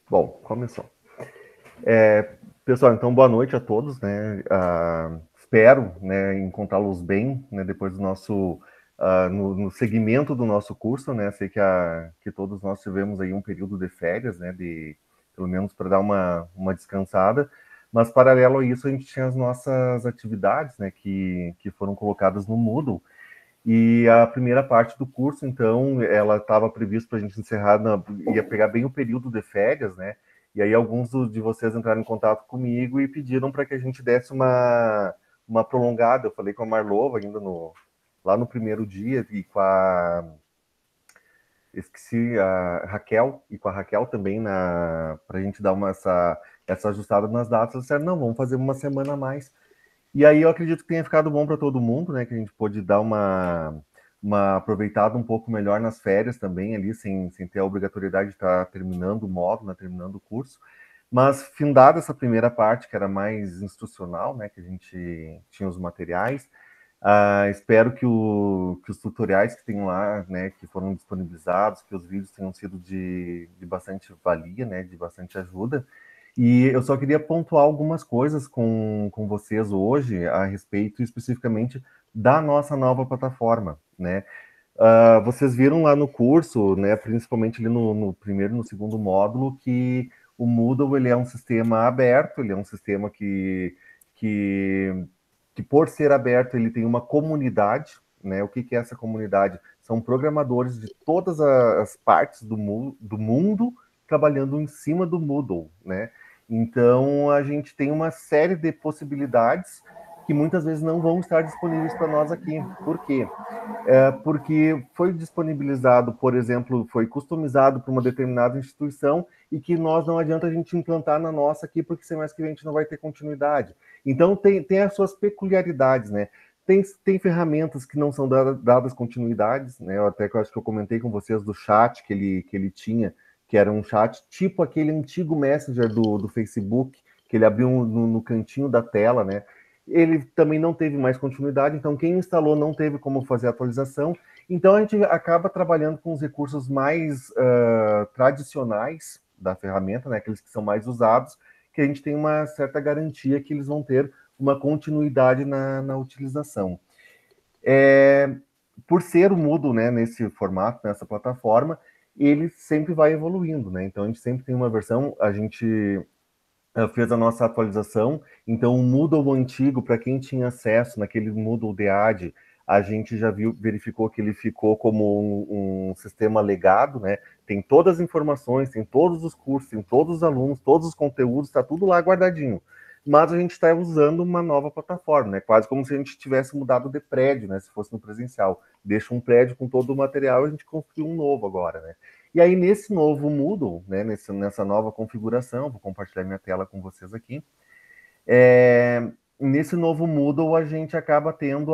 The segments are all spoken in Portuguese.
Bom, começou. Pessoal, então boa noite a todos, né? Espero, né, encontrá-los bem, né, depois do nosso no segmento do nosso curso, né? Sei que todos nós tivemos aí um período de férias, né? De pelo menos para dar uma descansada. Mas paralelo a isso, a gente tinha as nossas atividades, né? Que foram colocadas no Moodle. E a primeira parte do curso, então, ela estava prevista para a gente encerrar, ia pegar bem o período de férias, né? E aí alguns de vocês entraram em contato comigo e pediram para que a gente desse uma prolongada. Eu falei com a Marlova ainda lá no primeiro dia e com a esqueci a Raquel e com a Raquel também para a gente dar essa ajustada nas datas. Eles disseram, não, vamos fazer uma semana a mais. E aí eu acredito que tenha ficado bom para todo mundo, né? Que a gente pôde dar uma aproveitada um pouco melhor nas férias também, ali, sem ter a obrigatoriedade de estar terminando o módulo, né, terminando o curso. Mas, findada essa primeira parte, que era mais instrucional, né? Que a gente tinha os materiais. Espero que os tutoriais que tem lá, né, que foram disponibilizados, que os vídeos tenham sido de bastante valia, né, de bastante ajuda. E eu só queria pontuar algumas coisas com vocês hoje a respeito especificamente da nossa nova plataforma, né? Vocês viram lá no curso, né, principalmente ali no primeiro e no segundo módulo, que o Moodle ele é um sistema aberto, ele é um sistema que, que por ser aberto, ele tem uma comunidade, né? O que é essa comunidade? São programadores de todas as partes do mundo trabalhando em cima do Moodle, né? Então, a gente tem uma série de possibilidades que muitas vezes não vão estar disponíveis para nós aqui. Por quê? Porque foi disponibilizado, por exemplo, foi customizado para uma determinada instituição e que nós não adianta a gente implantar na nossa aqui, porque semestre que vem a gente não vai ter continuidade. Então, tem as suas peculiaridades, né? Tem ferramentas que não são dadas continuidades, né? Eu acho que eu comentei com vocês do chat que ele tinha, que era um chat tipo aquele antigo Messenger do Facebook, que ele abriu no cantinho da tela, né? Ele também não teve mais continuidade, então quem instalou não teve como fazer a atualização. Então a gente acaba trabalhando com os recursos mais tradicionais da ferramenta, né, aqueles que são mais usados, que a gente tem uma certa garantia que eles vão ter uma continuidade na utilização. Por ser o Moodle, né, nesse formato, nessa plataforma, ele sempre vai evoluindo, né? Então a gente sempre tem uma versão, a gente fez a nossa atualização. Então, o Moodle antigo, para quem tinha acesso naquele Moodle DEAD, a gente já verificou que ele ficou como um sistema legado, né? Tem todas as informações, tem todos os cursos, tem todos os alunos, todos os conteúdos, está tudo lá guardadinho. Mas a gente está usando uma nova plataforma, né? Quase como se a gente tivesse mudado de prédio, né? Se fosse no presencial. Deixa um prédio com todo o material e a gente construiu um novo agora, né? E aí, nesse novo Moodle, né, nessa nova configuração, vou compartilhar minha tela com vocês aqui. Nesse novo Moodle, a gente acaba tendo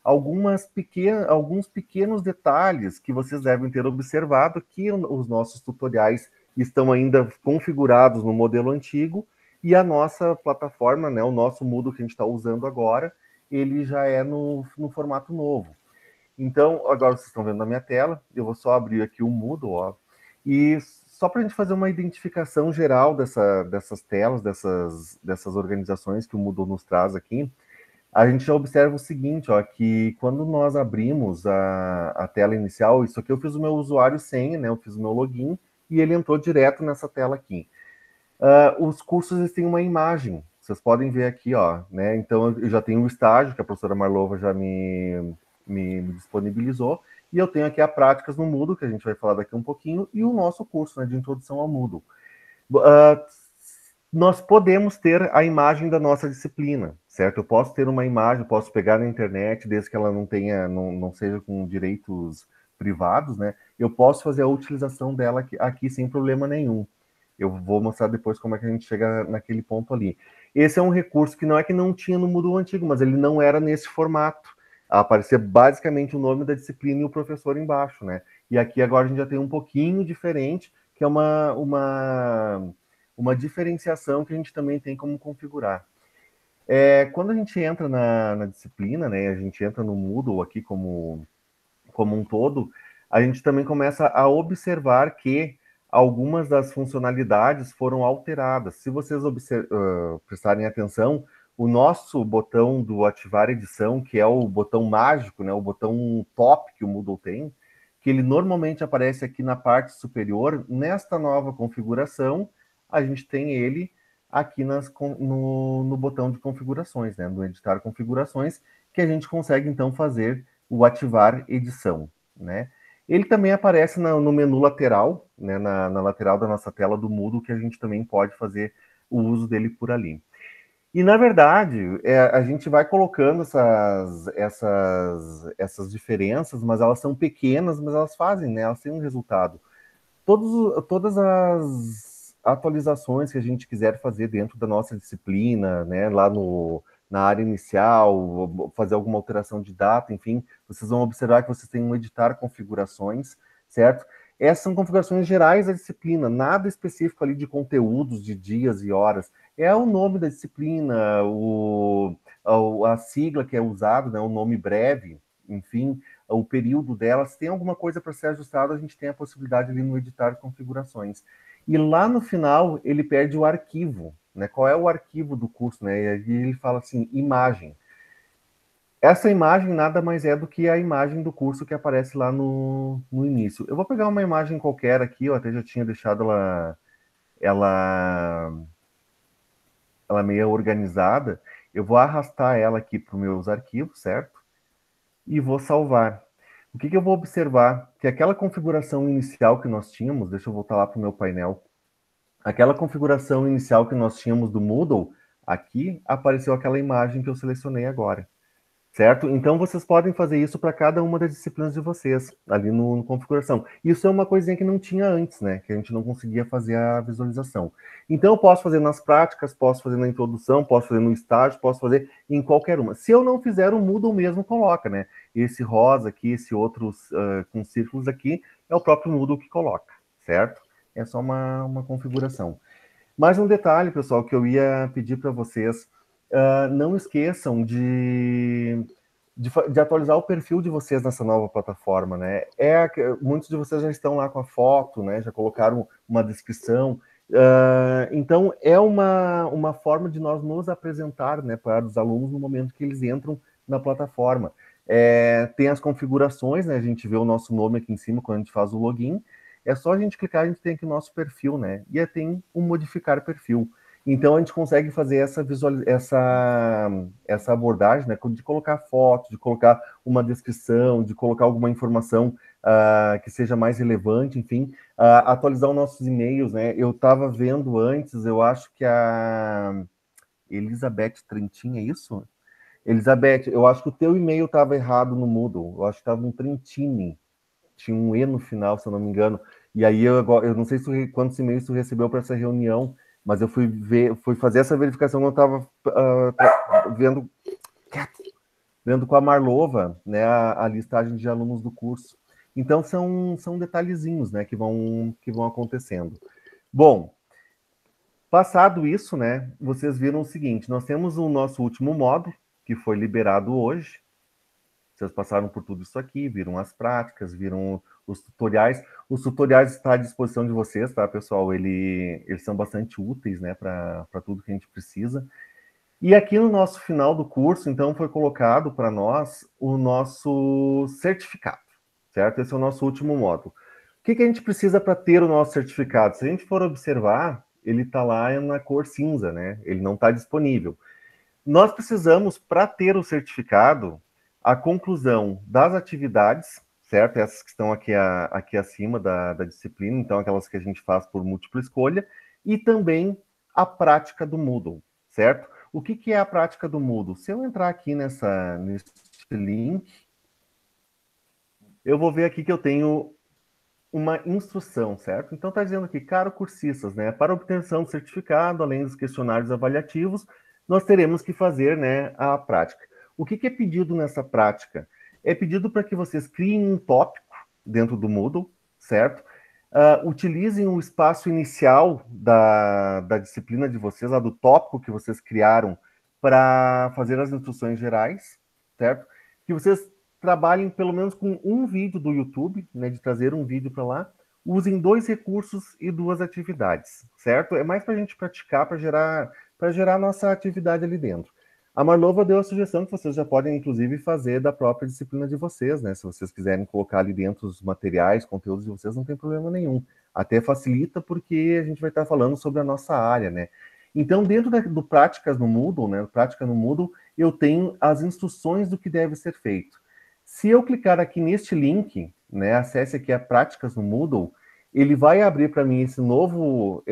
alguns pequenos detalhes que vocês devem ter observado que os nossos tutoriais estão ainda configurados no modelo antigo e a nossa plataforma, né, o nosso Moodle que a gente está usando agora, ele já é no formato novo. Então, agora vocês estão vendo na minha tela, eu vou só abrir aqui o Moodle, ó, e só para a gente fazer uma identificação geral dessas telas, dessas organizações que o Moodle nos traz aqui, a gente já observa o seguinte, ó, que quando nós abrimos a tela inicial, isso aqui eu fiz o meu usuário e senha, né, eu fiz o meu login, e ele entrou direto nessa tela aqui. Os cursos eles têm uma imagem, vocês podem ver aqui, ó, né? Então eu já tenho o estágio que a professora Marlova já me disponibilizou, e eu tenho aqui a práticas no Moodle, que a gente vai falar daqui um pouquinho, e o nosso curso, né, de introdução ao Moodle. Nós podemos ter a imagem da nossa disciplina, certo? Eu posso ter uma imagem, posso pegar na internet, desde que ela não seja com direitos privados, né? Eu posso fazer a utilização dela aqui sem problema nenhum. Eu vou mostrar depois como é que a gente chega naquele ponto ali. Esse é um recurso que não é que não tinha no Moodle antigo, mas ele não era nesse formato. Aparecia basicamente o nome da disciplina e o professor embaixo, né? E aqui agora a gente já tem um pouquinho diferente, que é uma diferenciação que a gente também tem como configurar. Quando a gente entra na disciplina, né, a gente entra no Moodle aqui como um todo, a gente também começa a observar que algumas das funcionalidades foram alteradas. Se vocês prestarem atenção, o nosso botão do ativar edição, que é o botão mágico, né, o botão top que o Moodle tem, que ele normalmente aparece aqui na parte superior, nesta nova configuração, a gente tem ele aqui no botão de configurações, né, no editar configurações, que a gente consegue então fazer o ativar edição, né? Ele também aparece no menu lateral, né, na lateral da nossa tela do Moodle, que a gente também pode fazer o uso dele por ali. E, na verdade, a gente vai colocando essas diferenças, mas elas são pequenas, mas elas fazem, né? Elas têm um resultado. Todas as atualizações que a gente quiser fazer dentro da nossa disciplina, né, lá na área inicial, fazer alguma alteração de data, enfim, vocês vão observar que vocês têm um editar configurações, certo? Essas são configurações gerais da disciplina, nada específico ali de conteúdos, de dias e horas. É o nome da disciplina, a sigla que é usado, né, o nome breve, enfim, o período dela. Se tem alguma coisa para ser ajustada, a gente tem a possibilidade ali no editar configurações. E lá no final, ele pede o arquivo, né? Qual é o arquivo do curso, né? E aí ele fala assim, imagem. Essa imagem nada mais é do que a imagem do curso que aparece lá no início. Eu vou pegar uma imagem qualquer aqui, eu até já tinha deixado ela meio organizada. Eu vou arrastar ela aqui para os meus arquivos, certo? E vou salvar. O que eu vou observar? Que aquela configuração inicial que nós tínhamos, deixa eu voltar lá para o meu painel, aquela configuração inicial que nós tínhamos do Moodle, aqui apareceu aquela imagem que eu selecionei agora. Certo? Então, vocês podem fazer isso para cada uma das disciplinas de vocês, ali no configuração. Isso é uma coisinha que não tinha antes, né? Que a gente não conseguia fazer a visualização. Então, eu posso fazer nas práticas, posso fazer na introdução, posso fazer no estágio, posso fazer em qualquer uma. Se eu não fizer, o Moodle mesmo coloca, né? Esse rosa aqui, esse outro com círculos aqui, é o próprio Moodle que coloca, certo? É só uma configuração. Mais um detalhe, pessoal, que eu ia pedir para vocês. Não esqueçam de atualizar o perfil de vocês nessa nova plataforma, né? Muitos de vocês já estão lá com a foto, né? Já colocaram uma descrição. Então, é uma forma de nós nos apresentar, né, para os alunos no momento que eles entram na plataforma. Tem as configurações, né? A gente vê o nosso nome aqui em cima quando a gente faz o login. É só a gente clicar, a gente tem aqui o nosso perfil, né? E tem um modificar perfil. Então a gente consegue fazer essa abordagem, né, de colocar foto, de colocar uma descrição, de colocar alguma informação que seja mais relevante, enfim, atualizar os nossos e-mails, né? Eu estava vendo antes, eu acho que a Elizabeth Trentin, é isso? Elizabeth, eu acho que o teu e-mail estava errado no Moodle, eu acho que estava um Trentini, tinha um E no final, se eu não me engano. E aí eu não sei quantos e-mails tu recebeu para essa reunião, mas eu fui fazer essa verificação quando eu estava vendo com a Marlova, né, a listagem de alunos do curso. Então são detalhezinhos, né, que vão acontecendo. Bom, passado isso, né, vocês viram o seguinte: nós temos o nosso último módulo que foi liberado hoje. Vocês passaram por tudo isso aqui, viram as práticas, viram os tutoriais. Os tutoriais estão à disposição de vocês, tá, pessoal? Eles são bastante úteis, né, para tudo que a gente precisa. E aqui no nosso final do curso, então, foi colocado para nós o nosso certificado, certo? Esse é o nosso último módulo. O que a gente precisa para ter o nosso certificado? Se a gente for observar, ele está lá na cor cinza, né? Ele não está disponível. Nós precisamos, para ter o certificado, a conclusão das atividades, certo? Essas que estão aqui acima da disciplina, então aquelas que a gente faz por múltipla escolha, e também a prática do Moodle, certo? O que é a prática do Moodle? Se eu entrar aqui nesse link, eu vou ver aqui que eu tenho uma instrução, certo? Então está dizendo aqui, caro cursistas, né? Para obtenção do certificado, além dos questionários avaliativos, nós teremos que fazer, né, a prática. O que é pedido nessa prática? É pedido para que vocês criem um tópico dentro do Moodle, certo? Utilizem o espaço inicial da disciplina de vocês, lá do tópico que vocês criaram, para fazer as instruções gerais, certo? Que vocês trabalhem pelo menos com um vídeo do YouTube, né, de trazer um vídeo para lá, usem 2 recursos e 2 atividades, certo? É mais para a gente praticar, para gerar nossa atividade ali dentro. A Marlova deu a sugestão que vocês já podem, inclusive, fazer da própria disciplina de vocês, né? Se vocês quiserem colocar ali dentro os materiais, conteúdos de vocês, não tem problema nenhum. Até facilita porque a gente vai estar falando sobre a nossa área, né? Então, dentro do Práticas no Moodle, né? Prática no Moodle, eu tenho as instruções do que deve ser feito. Se eu clicar aqui neste link, né? Acesse aqui a Práticas no Moodle, ele vai abrir para mim esse novo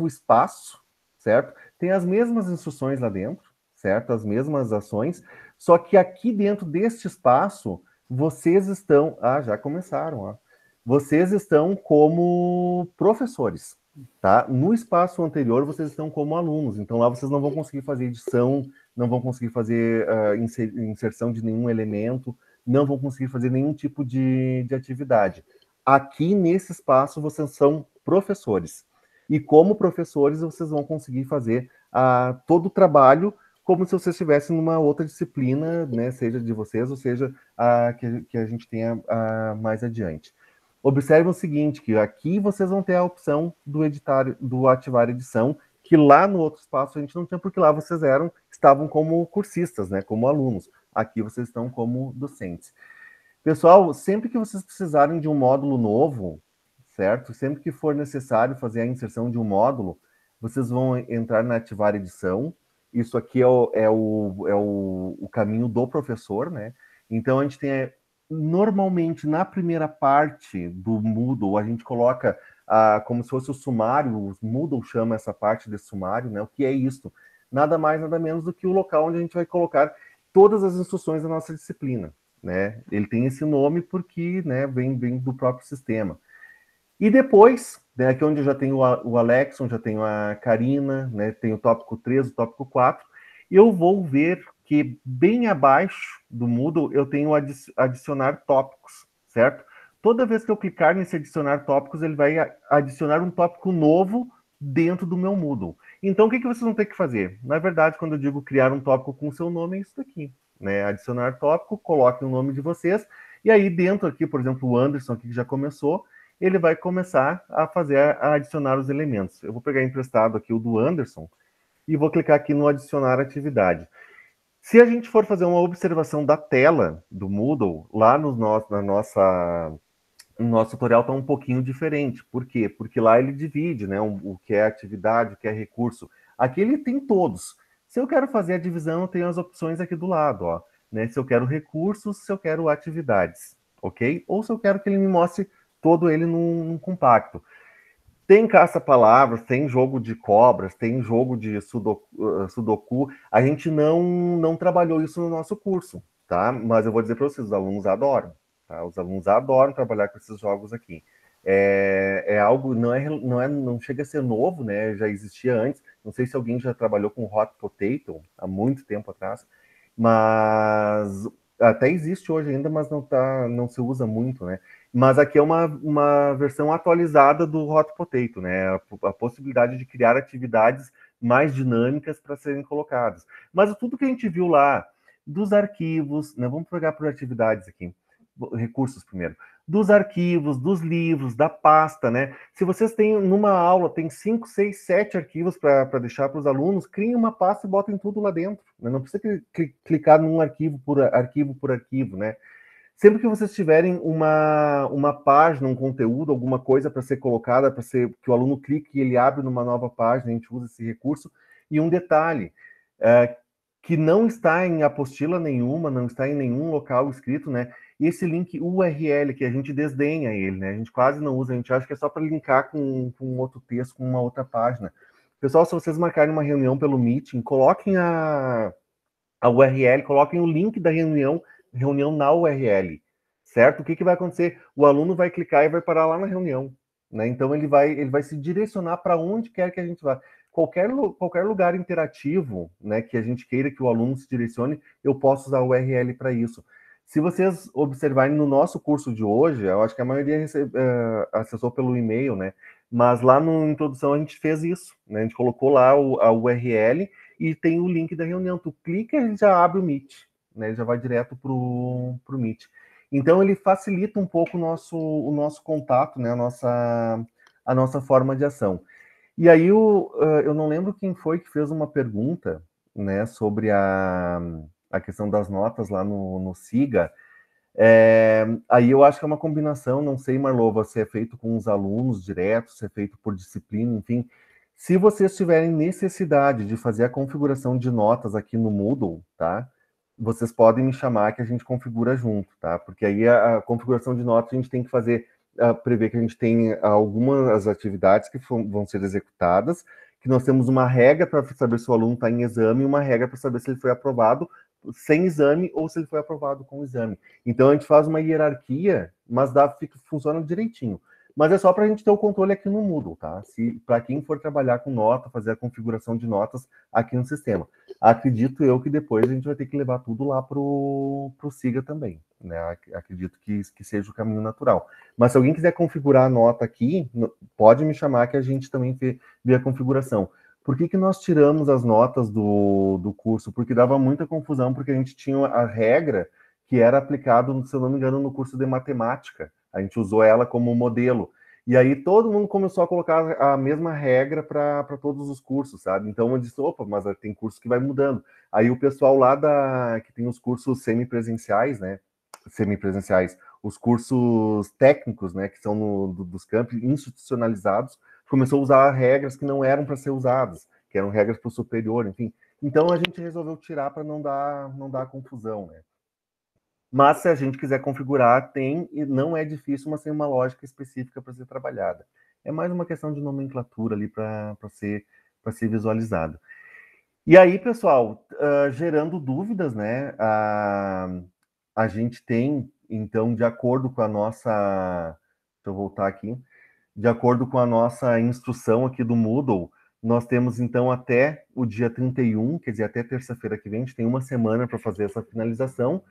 espaço, certo? Tem as mesmas instruções lá dentro, certo? As mesmas ações, só que aqui dentro deste espaço, vocês estão... Ah, já começaram, ó. Vocês estão como professores, tá? No espaço anterior, vocês estão como alunos, então lá vocês não vão conseguir fazer edição, não vão conseguir fazer inserção de nenhum elemento, não vão conseguir fazer nenhum tipo de atividade. Aqui nesse espaço, vocês são professores. E como professores, vocês vão conseguir fazer todo o trabalho como se vocês estivessem numa outra disciplina, né, seja de vocês, ou seja, que a gente tenha mais adiante. Observe o seguinte, que aqui vocês vão ter a opção do ativar edição, que lá no outro espaço a gente não tinha, porque lá vocês estavam como cursistas, né, como alunos. Aqui vocês estão como docentes. Pessoal, sempre que vocês precisarem de um módulo novo, certo? Sempre que for necessário fazer a inserção de um módulo, vocês vão entrar na ativar edição. Isso aqui é o caminho do professor, né? Então, a gente tem, normalmente, na primeira parte do Moodle, a gente coloca como se fosse o sumário, o Moodle chama essa parte de sumário, né? O que é isso? Nada mais, nada menos do que o local onde a gente vai colocar todas as instruções da nossa disciplina, né? Ele tem esse nome porque, né, vem do próprio sistema. E depois, né, aqui onde eu já tenho o Alex, onde já tenho a Karina, né, tem o tópico 3, o tópico 4, eu vou ver que bem abaixo do Moodle eu tenho adicionar tópicos, certo? Toda vez que eu clicar nesse adicionar tópicos, ele vai adicionar um tópico novo dentro do meu Moodle. Então, o que vocês vão ter que fazer? Na verdade, quando eu digo criar um tópico com seu nome, é isso daqui, né? Adicionar tópico, coloque o nome de vocês, e aí dentro aqui, por exemplo, o Anderson aqui que já começou, ele vai começar a adicionar os elementos. Eu vou pegar emprestado aqui o do Anderson e vou clicar aqui no adicionar atividade. Se a gente for fazer uma observação da tela do Moodle, lá no nosso tutorial está um pouquinho diferente. Por quê? Porque lá ele divide, né, o que é atividade, o que é recurso. Aqui ele tem todos. Se eu quero fazer a divisão, eu tenho as opções aqui do lado, ó, né? Se eu quero recursos, se eu quero atividades, ok? Ou se eu quero que ele me mostre todo ele num compacto. Tem caça-palavras, tem jogo de cobras, tem jogo de sudoku. A gente não trabalhou isso no nosso curso, tá? Mas eu vou dizer para vocês, os alunos adoram, tá? Os alunos adoram trabalhar com esses jogos aqui. É algo, não chega a ser novo, né? Já existia antes. Não sei se alguém já trabalhou com Hot Potato há muito tempo atrás, mas até existe hoje ainda, mas não se usa muito, né? Mas aqui é uma versão atualizada do Hot Potato, né? A possibilidade de criar atividades mais dinâmicas para serem colocadas. Mas tudo que a gente viu lá, dos arquivos, né? Vamos pegar por atividades aqui, recursos primeiro. Dos arquivos, dos livros, da pasta, né? Se vocês têm, numa aula, tem 5, 6, 7 arquivos para deixar para os alunos, criem uma pasta e botem tudo lá dentro. Né? Não precisa clicar num arquivo por arquivo, né? Sempre que vocês tiverem uma página, um conteúdo, alguma coisa para ser colocada, para ser que o aluno clique e ele abre numa nova página, a gente usa esse recurso. E um detalhe, que não está em apostila nenhuma, não está em nenhum local escrito, né? E esse link URL, que a gente desdenha ele, né? A gente quase não usa, a gente acha que é só para linkar com outro texto, com uma outra página. Pessoal, se vocês marcarem uma reunião pelo Meeting, coloquem a URL, coloquem o link da reunião na URL, certo? O que vai acontecer? O aluno vai clicar e vai parar lá na reunião, né? Então ele vai se direcionar para onde quer que a gente vá. Qualquer lugar interativo, né, que a gente queira que o aluno se direcione, eu posso usar o URL para isso. Se vocês observarem no nosso curso de hoje, eu acho que a maioria acessou pelo e-mail, né? Mas lá na introdução a gente fez isso, né? A gente colocou lá a URL e tem o link da reunião. Tu clica e já abre o Meet, né? Ele já vai direto pro Meet. Então, ele facilita um pouco o nosso contato, né, a nossa forma de ação. E aí, eu não lembro quem foi que fez uma pergunta, né, sobre a questão das notas lá no SIGA. Aí eu acho que é uma combinação, não sei, Marlova, se é feito com os alunos direto, se é feito por disciplina, enfim. Se vocês tiverem necessidade de fazer a configuração de notas aqui no Moodle, tá? Vocês podem me chamar que a gente configura junto, tá? Porque aí a configuração de notas a gente tem que fazer, prever que a gente tem algumas atividades que vão ser executadas, que nós temos uma regra para saber se o aluno está em exame e uma regra para saber se ele foi aprovado sem exame ou se ele foi aprovado com exame. Então a gente faz uma hierarquia, mas funciona direitinho. Mas é só para a gente ter o controle aqui no Moodle, tá? Para quem for trabalhar com nota, fazer a configuração de notas aqui no sistema. Acredito eu que depois a gente vai ter que levar tudo lá para o SIGA também, né? Acredito que seja o caminho natural. Mas se alguém quiser configurar a nota aqui, pode me chamar que a gente também vê a configuração. Por que nós tiramos as notas do curso? Porque dava muita confusão, porque a gente tinha a regra que era aplicado, se eu não me engano, no curso de matemática. A gente usou ela como modelo. E aí todo mundo começou a colocar a mesma regra para todos os cursos, sabe? Então eu disse, opa, mas tem curso que vai mudando. Aí o pessoal lá que tem os cursos semipresenciais, né? Semipresenciais, os cursos técnicos, né? Que são dos campos institucionalizados, começou a usar regras que não eram para ser usadas, que eram regras para o superior, enfim. Então a gente resolveu tirar para não dar confusão, né? Mas se a gente quiser configurar, tem, e não é difícil, mas tem uma lógica específica para ser trabalhada. É mais uma questão de nomenclatura ali para ser visualizado. E aí, pessoal, gerando dúvidas, né? A gente tem, então, de acordo com a nossa. Deixa eu voltar aqui. De acordo com a nossa instrução aqui do Moodle, nós temos, então, até o dia 31, quer dizer, até terça-feira que vem, a gente tem uma semana para fazer essa finalização.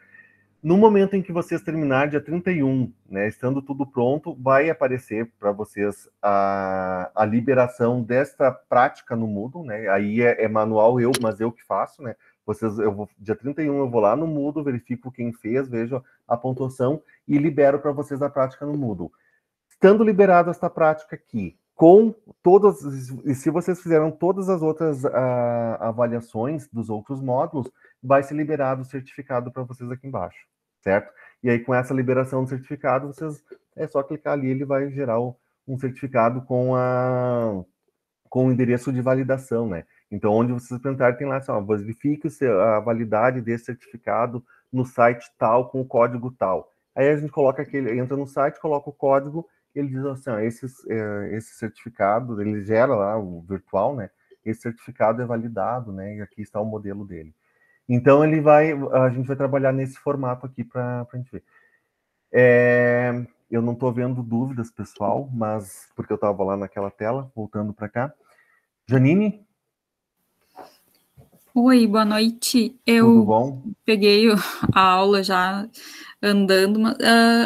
No momento em que vocês terminarem, dia 31, né, estando tudo pronto, vai aparecer para vocês a liberação desta prática no Moodle, né? Aí é manual, mas eu que faço, né? Dia 31 eu vou lá no Moodle, verifico quem fez, vejo a pontuação e libero para vocês a prática no Moodle. Estando liberado esta prática aqui, com todas, e se vocês fizeram todas as outras avaliações dos outros módulos, vai ser liberado o certificado para vocês aqui embaixo, certo? E aí, com essa liberação do certificado, é só clicar ali, ele vai gerar um certificado com o endereço de validação, né? Então, onde vocês apresentarem, tem lá assim, ó, verifique a validade desse certificado no site tal, com o código tal. Aí a gente coloca entra no site, coloca o código, ele diz assim, ó, esse certificado, ele gera lá o virtual, né? Esse certificado é validado, né? E aqui está o modelo dele. Então a gente vai trabalhar nesse formato aqui para a gente ver. Eu não estou vendo dúvidas, pessoal, mas porque eu estava lá naquela tela, voltando para cá. Janine? Oi, boa noite. Tudo bom? Peguei a aula já andando.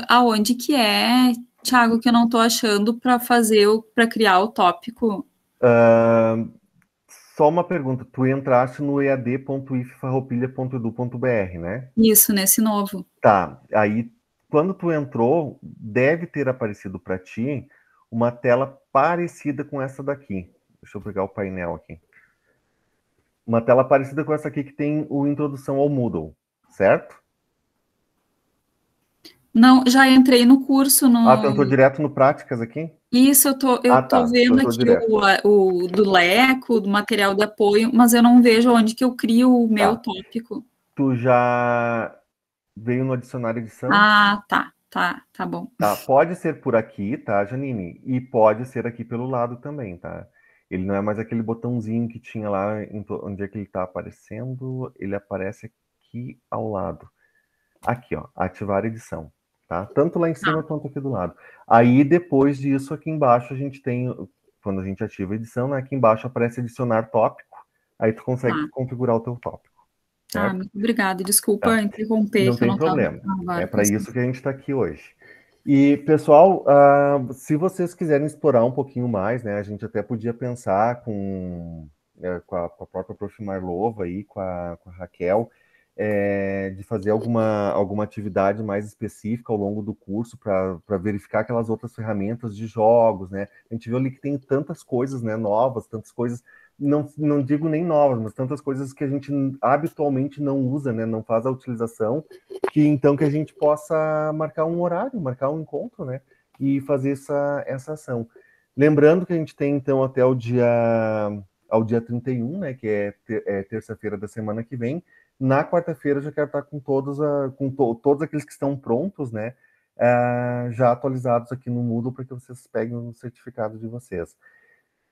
Aonde que é, Thiago, que eu não estou achando para criar o tópico? Só uma pergunta. Tu entraste no ead.iffarroupilha.edu.br, né? Isso, nesse novo. Tá. Aí, quando tu entrou, deve ter aparecido para ti uma tela parecida com essa daqui. Deixa eu pegar o painel aqui. Uma tela parecida com essa aqui que tem o Introdução ao Moodle, certo? Não, já entrei no curso. Tu entrou direto no Práticas aqui? Isso, eu tô vendo aqui o do Leco, do material de apoio, mas eu não vejo onde que eu crio o meu tópico. Tu já veio no adicionar edição? Tá bom. Tá, pode ser por aqui, tá, Janine? E pode ser aqui pelo lado também, tá? Ele não é mais aquele botãozinho que tinha lá, onde é que ele tá aparecendo, ele aparece aqui ao lado. Aqui, ó, ativar edição, tá? Tanto lá em cima quanto aqui do lado. Aí, depois disso, aqui embaixo a gente tem, quando a gente ativa a edição, né, aqui embaixo aparece adicionar tópico, aí tu consegue configurar o teu tópico. Certo? Muito obrigada. Desculpa interromper. Não tem problema. É para isso que a gente está aqui hoje. E, pessoal, se vocês quiserem explorar um pouquinho mais, né, a gente até podia pensar com a própria Prof. Marlova aí, com a Raquel, de fazer alguma atividade mais específica ao longo do curso para verificar aquelas outras ferramentas de jogos, né? A gente viu ali que tem tantas coisas, né, novas, tantas coisas, não digo nem novas, mas tantas coisas que a gente habitualmente não usa, né, não faz a utilização, que a gente possa marcar um horário, marcar um encontro, né, e fazer essa ação. Lembrando que a gente tem, então, até ao dia 31, né, que é terça-feira da semana que vem. Na quarta-feira eu já quero estar com todos aqueles que estão prontos, né, já atualizados aqui no Moodle para que vocês peguem o certificado de vocês.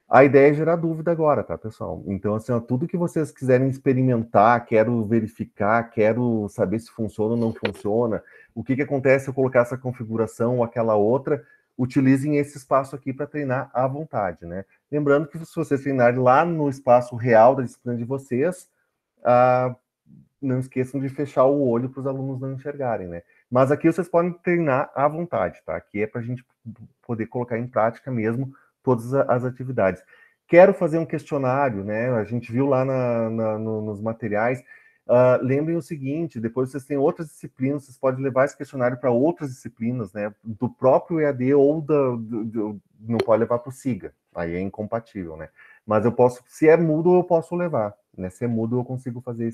A ideia é gerar dúvida agora, tá, pessoal? Então, assim, ó, tudo que vocês quiserem experimentar, quero verificar, quero saber se funciona ou não funciona, o que acontece se eu colocar essa configuração ou aquela outra, utilizem esse espaço aqui para treinar à vontade, né? Lembrando que se vocês treinarem lá no espaço real da disciplina de vocês, não esqueçam de fechar o olho para os alunos não enxergarem, né? Mas aqui vocês podem treinar à vontade, tá? Aqui é para a gente poder colocar em prática mesmo todas as atividades. Quero fazer um questionário, né? A gente viu lá nos materiais. Lembrem o seguinte: depois vocês têm outras disciplinas, vocês podem levar esse questionário para outras disciplinas, né? Do próprio EAD ou não pode levar para o SIGA, aí é incompatível, né? Mas eu posso, se é Moodle, eu posso levar, né? Se é Moodle, eu consigo fazer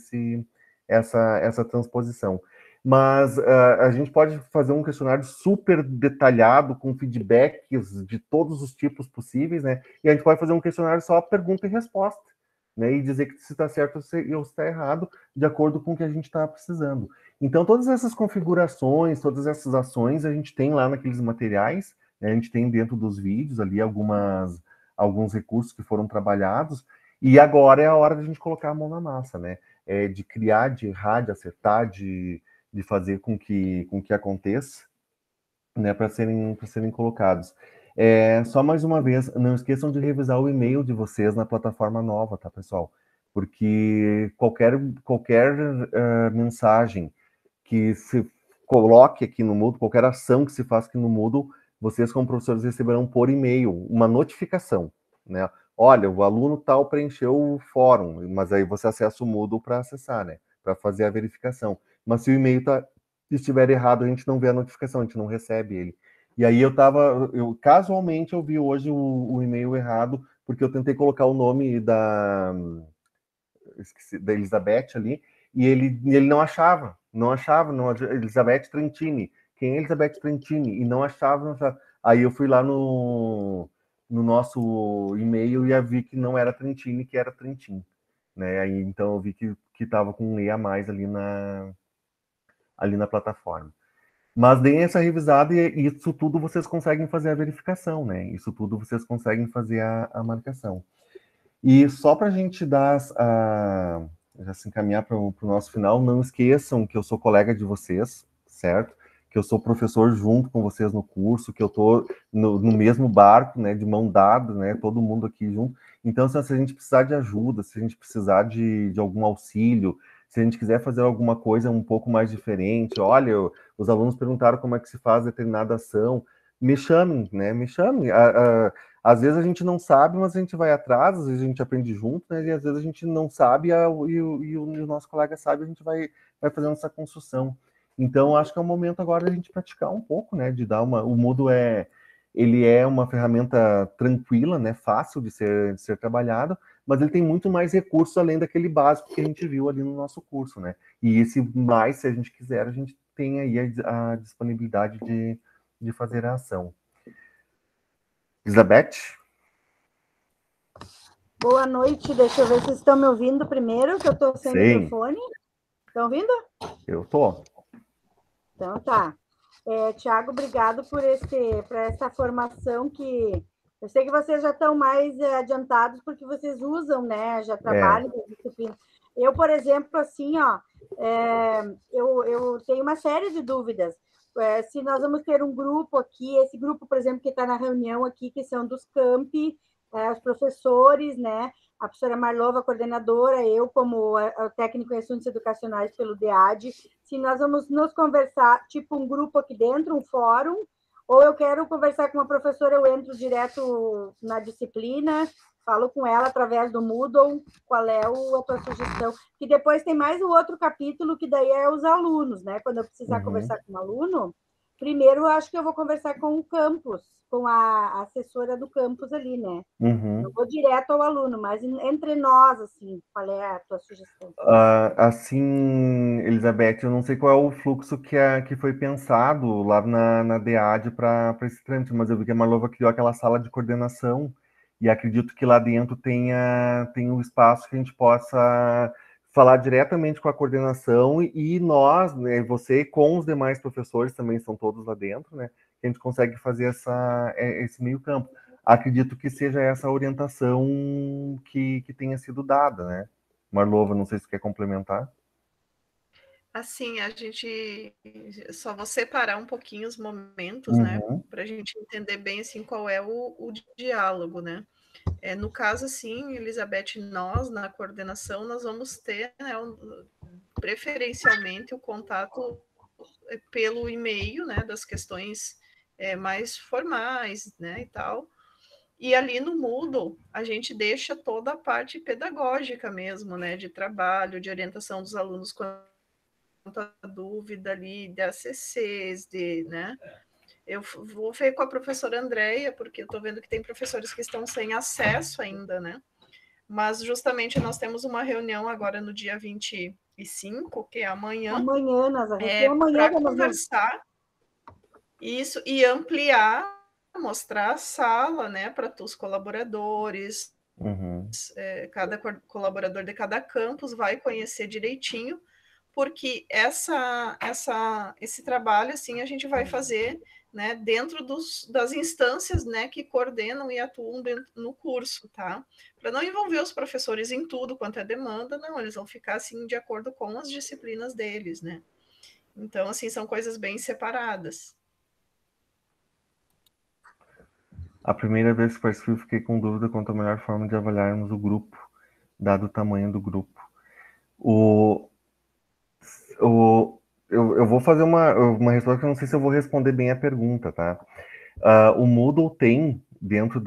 essa transposição. Mas a gente pode fazer um questionário super detalhado, com feedbacks de todos os tipos possíveis, né? E a gente pode fazer um questionário só pergunta e resposta, né? E dizer que se está certo ou se está errado, de acordo com o que a gente está precisando. Então, todas essas configurações, todas essas ações, a gente tem lá naqueles materiais, né? A gente tem dentro dos vídeos ali alguns recursos que foram trabalhados, e agora é a hora de a gente colocar a mão na massa, né? De criar, de errar, de acertar, de fazer com que aconteça, né, para serem colocados. Só mais uma vez, não esqueçam de revisar o e-mail de vocês na plataforma nova, tá, pessoal? Porque qualquer mensagem que se coloque aqui no Moodle, qualquer ação que se faça aqui no Moodle, vocês, como professores, receberão por e-mail uma notificação, né? Olha, o aluno tal preencheu o fórum, mas aí você acessa o Moodle para acessar, né? Para fazer a verificação. Mas se o e-mail estiver errado, a gente não vê a notificação, a gente não recebe ele. E aí casualmente eu vi hoje o e-mail errado, porque eu tentei colocar o nome da Elizabeth ali, e ele não achava, Elizabeth Trentini. Quem é Elizabeth Trentini? E não achava. Aí eu fui lá no nosso e-mail e vi que não era Trentini, que era Trentin, né? Aí então eu vi que estava com um E a mais ali na plataforma. Mas deem essa revisada e isso tudo vocês conseguem fazer a verificação, né? Isso tudo vocês conseguem fazer a marcação. E só para a gente já se encaminhar para o nosso final, não esqueçam que eu sou colega de vocês, certo? Que eu sou professor junto com vocês no curso, que eu estou no mesmo barco, né, de mão dada, né, todo mundo aqui junto. Então, se a gente precisar de ajuda, se a gente precisar de algum auxílio, se a gente quiser fazer alguma coisa um pouco mais diferente, olha, os alunos perguntaram como é que se faz determinada ação, me chamem, né, me chamem. Às vezes a gente não sabe, mas a gente vai atrás, às vezes a gente aprende junto, né? E às vezes a gente não sabe e o nosso colega sabe, a gente vai fazendo essa construção. Então, acho que é o momento agora de a gente praticar um pouco, né? De dar o Moodle ele é uma ferramenta tranquila, né? Fácil de ser trabalhado, mas ele tem muito mais recursos além daquele básico que a gente viu ali no nosso curso, né? E esse mais, se a gente quiser, a gente tem aí a disponibilidade de fazer a ação. Elizabeth? Boa noite, deixa eu ver se vocês estão me ouvindo primeiro, que eu estou sem microfone. Estão ouvindo? Eu estou. Então tá. Tiago, obrigado por essa formação que eu sei que vocês já estão mais adiantados porque vocês usam, né? Já trabalham com disciplina. Eu, por exemplo, assim, ó, eu tenho uma série de dúvidas. Se nós vamos ter um grupo aqui, esse grupo, por exemplo, que está na reunião aqui, que são dos campi, os professores, né? A professora Marlova, coordenadora, eu como técnico em assuntos educacionais pelo DEAD, se nós vamos nos conversar, tipo um grupo aqui dentro, um fórum, ou eu quero conversar com uma professora, eu entro direto na disciplina, falo com ela através do Moodle, qual é a tua sugestão. Que depois tem mais o outro capítulo, que daí é os alunos, né? Quando eu precisar conversar com um aluno, primeiro eu acho que eu vou conversar com o campus, com a assessora do campus ali, né? Não vou direto ao aluno, mas entre nós, assim, qual é a tua sugestão? Assim, Elizabeth, eu não sei qual é o fluxo que foi pensado lá na DEAD para esse trâmite, mas eu vi que a Marlova criou aquela sala de coordenação e acredito que lá dentro tem um espaço que a gente possa falar diretamente com a coordenação e nós, né, você com os demais professores também estão todos lá dentro, né, que a gente consegue fazer esse meio campo. Acredito que seja essa orientação que tenha sido dada, né? Marlova, não sei se quer complementar. Assim, a gente só vou separar um pouquinho os momentos, né, para a gente entender bem assim qual é o diálogo, né? No caso, assim, Elizabeth, nós na coordenação nós vamos ter, né, preferencialmente o contato pelo e-mail, né, das questões mais formais, né, e tal. E ali no Moodle, a gente deixa toda a parte pedagógica mesmo, né, de trabalho, de orientação dos alunos quanto à dúvida ali, de ACCs, né? Eu vou ver com a professora Andréia, porque eu estou vendo que tem professores que estão sem acesso ainda, né? Mas justamente nós temos uma reunião agora no dia 25, que é amanhã. Amanhã, Nazaré. Para conversar isso e ampliar, mostrar a sala, né, para os colaboradores. Cada colaborador de cada campus vai conhecer direitinho, porque esse trabalho assim a gente vai fazer, né, dentro das instâncias, né, que coordenam e atuam no curso, tá? Para não envolver os professores em tudo quanto é demanda, não, eles vão ficar assim de acordo com as disciplinas deles, né? Então, assim, são coisas bem separadas. A primeira vez que participei, fiquei com dúvida quanto à melhor forma de avaliarmos o grupo, dado o tamanho do grupo. Eu vou fazer uma resposta que eu não sei se eu vou responder bem a pergunta, tá? O Moodle tem, dentro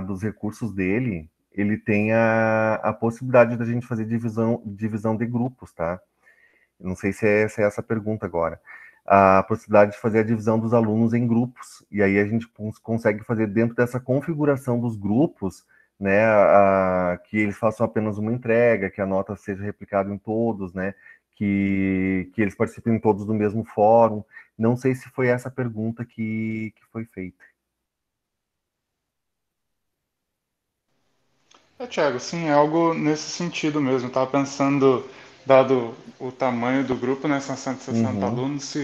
dos recursos dele, ele tem a possibilidade da gente fazer divisão de grupos, tá? Eu não sei se é essa a pergunta agora. A possibilidade de fazer a divisão dos alunos em grupos. E aí a gente consegue fazer dentro dessa configuração dos grupos, né, que eles façam apenas uma entrega, que a nota seja replicada em todos, né, que eles participem todos do mesmo fórum. Não sei se foi essa pergunta que foi feita. Thiago, sim, é algo nesse sentido mesmo. Estava pensando, dado o tamanho do grupo, né, são 160 alunos,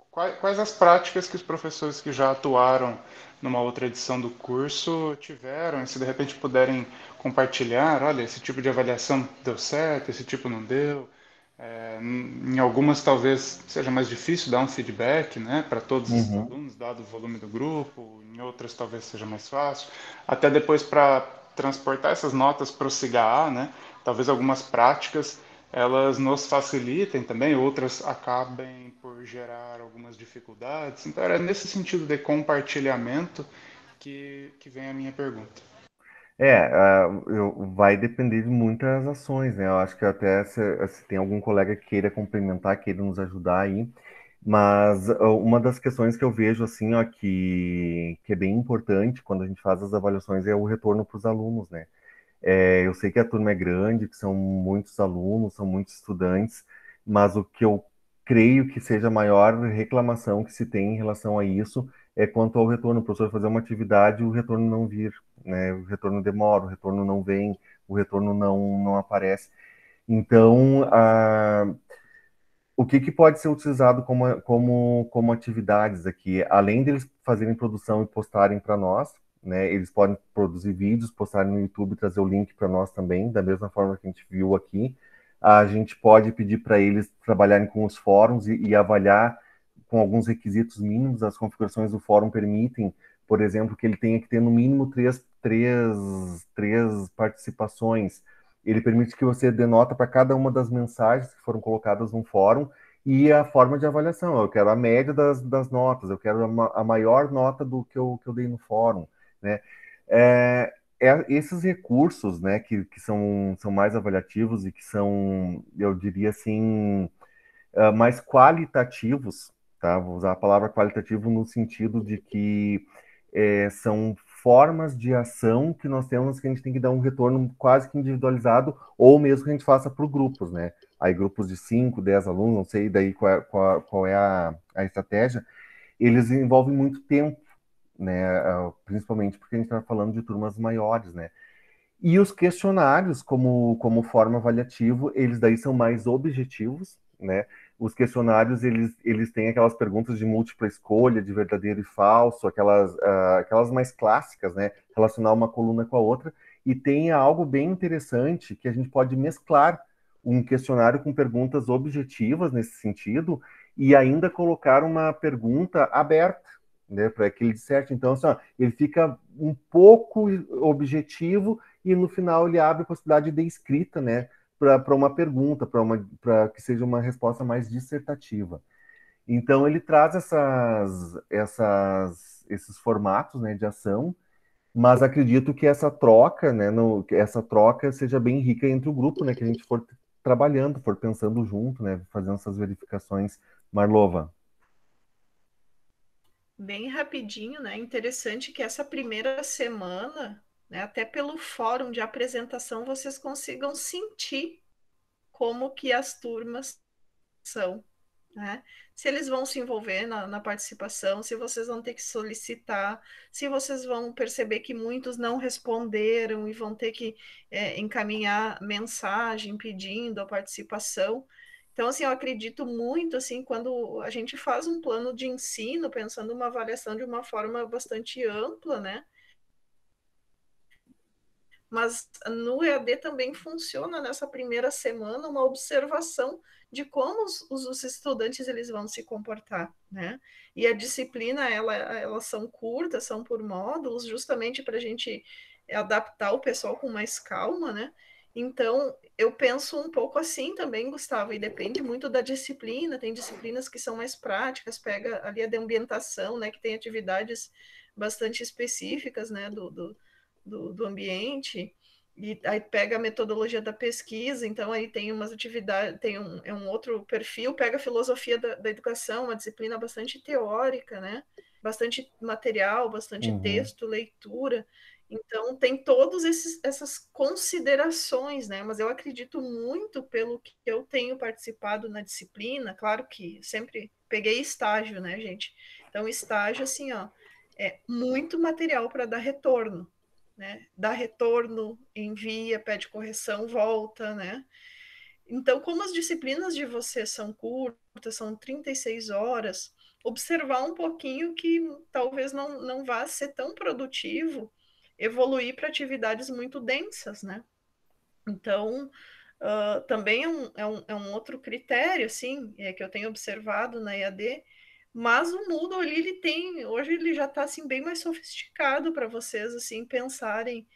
quais as práticas que os professores que já atuaram numa outra edição do curso tiveram, e se de repente puderem compartilhar, olha, esse tipo de avaliação deu certo, esse tipo não deu. Em algumas talvez seja mais difícil dar um feedback, né, para todos os alunos, dado o volume do grupo, em outras talvez seja mais fácil. Até depois para transportar essas notas para o SIGA-A, né, talvez algumas práticas elas nos facilitem também, outras acabem por gerar algumas dificuldades. Então era nesse sentido de compartilhamento que vem a minha pergunta. Vai depender de muitas ações, né? Eu acho que até se tem algum colega que queira complementar, queira nos ajudar aí, mas uma das questões que eu vejo, assim, ó, que é bem importante quando a gente faz as avaliações é o retorno para os alunos, né? Eu sei que a turma é grande, que são muitos alunos, são muitos estudantes, mas o que eu creio que seja a maior reclamação que se tem em relação a isso é quanto ao retorno. O professor fazer uma atividade e o retorno não vir, né? O retorno demora, o retorno não vem, o retorno não aparece. Então, o que pode ser utilizado como atividades aqui? Além deles fazerem produção e postarem para nós, né, eles podem produzir vídeos, postarem no YouTube, trazer o link para nós também, da mesma forma que a gente viu aqui. A gente pode pedir para eles trabalharem com os fóruns e avaliar com alguns requisitos mínimos. As configurações do fórum permitem, por exemplo, que ele tenha que ter no mínimo três participações. Ele permite que você dê nota para cada uma das mensagens que foram colocadas no fórum e a forma de avaliação. Eu quero a média das notas, eu quero a maior nota do que eu dei no fórum, né? esses recursos, né, que são mais avaliativos e que são, eu diria assim, mais qualitativos, tá? Vou usar a palavra qualitativo no sentido de que são formas de ação que nós temos que a gente tem que dar um retorno quase que individualizado, ou mesmo que a gente faça por grupos, né? Aí grupos de 5, 10 alunos, não sei daí qual é a estratégia, eles envolvem muito tempo, né? Principalmente porque a gente está falando de turmas maiores, né? E os questionários, como forma avaliativa, eles daí são mais objetivos, né? Os questionários, eles têm aquelas perguntas de múltipla escolha, de verdadeiro e falso, aquelas mais clássicas, né? Relacionar uma coluna com a outra. E tem algo bem interessante que a gente pode mesclar um questionário com perguntas objetivas nesse sentido e ainda colocar uma pergunta aberta, né? Para que ele disserte. Então, assim, ó, ele fica um pouco objetivo e no final ele abre a possibilidade de escrita, né, para uma pergunta, para que seja uma resposta mais dissertativa. Então ele traz esses formatos, né, de ação, mas acredito que essa troca, né, essa troca seja bem rica entre o grupo, né, que a gente for trabalhando, for pensando junto, né, fazendo essas verificações. Marlova. Bem rapidinho, né? Interessante que essa primeira semana, né, até pelo fórum de apresentação, vocês consigam sentir como que as turmas são, né? Se eles vão se envolver na participação, se vocês vão ter que solicitar, se vocês vão perceber que muitos não responderam e vão ter que encaminhar mensagem pedindo a participação. Então, assim, eu acredito muito, assim, quando a gente faz um plano de ensino, pensando uma avaliação de uma forma bastante ampla, né? Mas no EAD também funciona nessa primeira semana uma observação de como os estudantes eles vão se comportar, né? E a disciplina, elas são curtas, são por módulos, justamente para a gente adaptar o pessoal com mais calma, né? Então, eu penso um pouco assim também, Gustavo, e depende muito da disciplina, tem disciplinas que são mais práticas, pega ali a de ambientação, né, que tem atividades bastante específicas, né, do ambiente, e aí pega a metodologia da pesquisa, então aí tem umas atividades, tem um outro perfil, pega a filosofia da educação, uma disciplina bastante teórica, né? Bastante material, bastante texto, leitura. Então tem todas essas considerações, né? Mas eu acredito muito pelo que eu tenho participado na disciplina, claro que sempre peguei estágio, né, gente? Então, estágio, assim, ó, é muito material para dar retorno, né? Dá retorno, envia, pede correção, volta, né? Então, como as disciplinas de você são curtas, são 36 horas, observar um pouquinho que talvez não vá ser tão produtivo evoluir para atividades muito densas, né? Então, também é um outro critério, assim, que eu tenho observado na EAD, mas o Moodle ali, hoje ele já está assim, bem mais sofisticado para vocês assim pensarem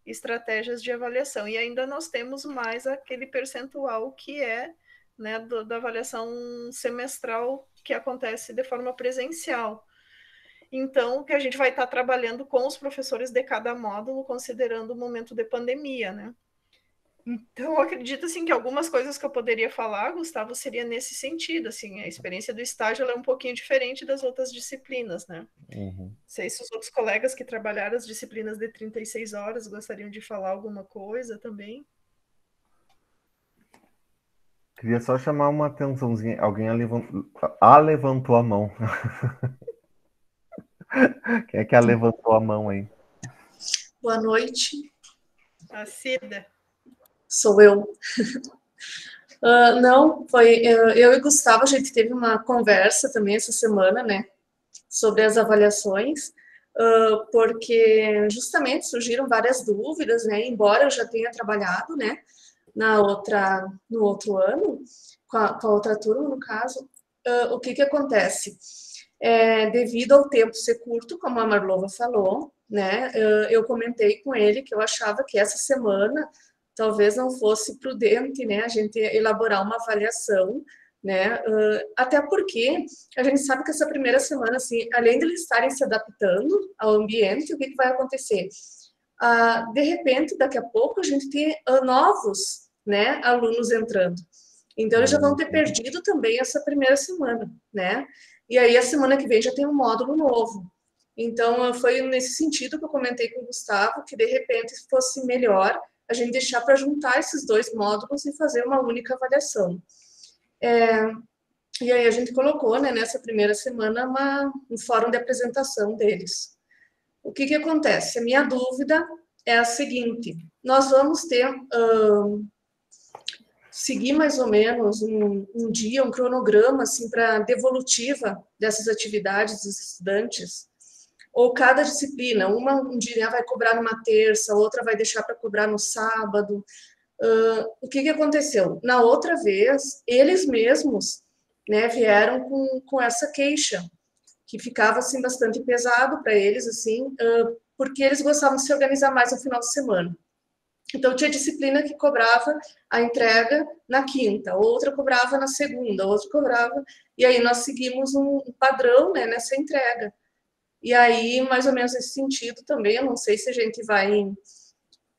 estratégias de avaliação. E ainda nós temos mais aquele percentual que é, né, da avaliação semestral que acontece de forma presencial. Então, que a gente vai estar trabalhando com os professores de cada módulo, considerando o momento de pandemia, né? Então, eu acredito, assim, que algumas coisas que eu poderia falar, Gustavo, seria nesse sentido, assim, a experiência do estágio ela é um pouquinho diferente das outras disciplinas, né? Não sei se os outros colegas que trabalharam as disciplinas de 36 horas gostariam de falar alguma coisa também. Queria só chamar uma atençãozinha. Alguém levantou a mão. Quem é que levantou a mão aí? Boa noite. A Cida. Sou eu. Não, foi eu e Gustavo, a gente teve uma conversa também essa semana, né, sobre as avaliações, porque justamente surgiram várias dúvidas, né, embora eu já tenha trabalhado, né, no outro ano, com a outra turma, no caso, o que acontece? Devido ao tempo ser curto, como a Marlova falou, né, eu comentei com ele que eu achava que essa semana talvez não fosse prudente, né, a gente elaborar uma avaliação, né, até porque a gente sabe que essa primeira semana, assim, além de eles estarem se adaptando ao ambiente, o que vai acontecer? de repente, daqui a pouco, a gente tem novos, né, alunos entrando. Então, eles já vão ter perdido também essa primeira semana, né? E aí, a semana que vem já tem um módulo novo. Então, foi nesse sentido que eu comentei com o Gustavo, que de repente fosse melhor a gente deixar para juntar esses 2 módulos e fazer uma única avaliação. E aí a gente colocou, né, nessa primeira semana um fórum de apresentação deles. O que acontece? A minha dúvida é a seguinte: nós vamos ter, seguir mais ou menos um dia, um cronograma, assim, para devolutiva dessas atividades dos estudantes, ou cada disciplina, um dia vai cobrar numa terça, outra vai deixar para cobrar no sábado. O que aconteceu? Na outra vez, eles mesmos, né, vieram com essa queixa, que ficava assim bastante pesado para eles, assim, porque eles gostavam de se organizar mais no final de semana. Então, tinha disciplina que cobrava a entrega na quinta, outra cobrava na segunda, outra cobrava... E aí, nós seguimos um padrão, né, nessa entrega. E aí, mais ou menos nesse sentido também, eu não sei se a gente vai,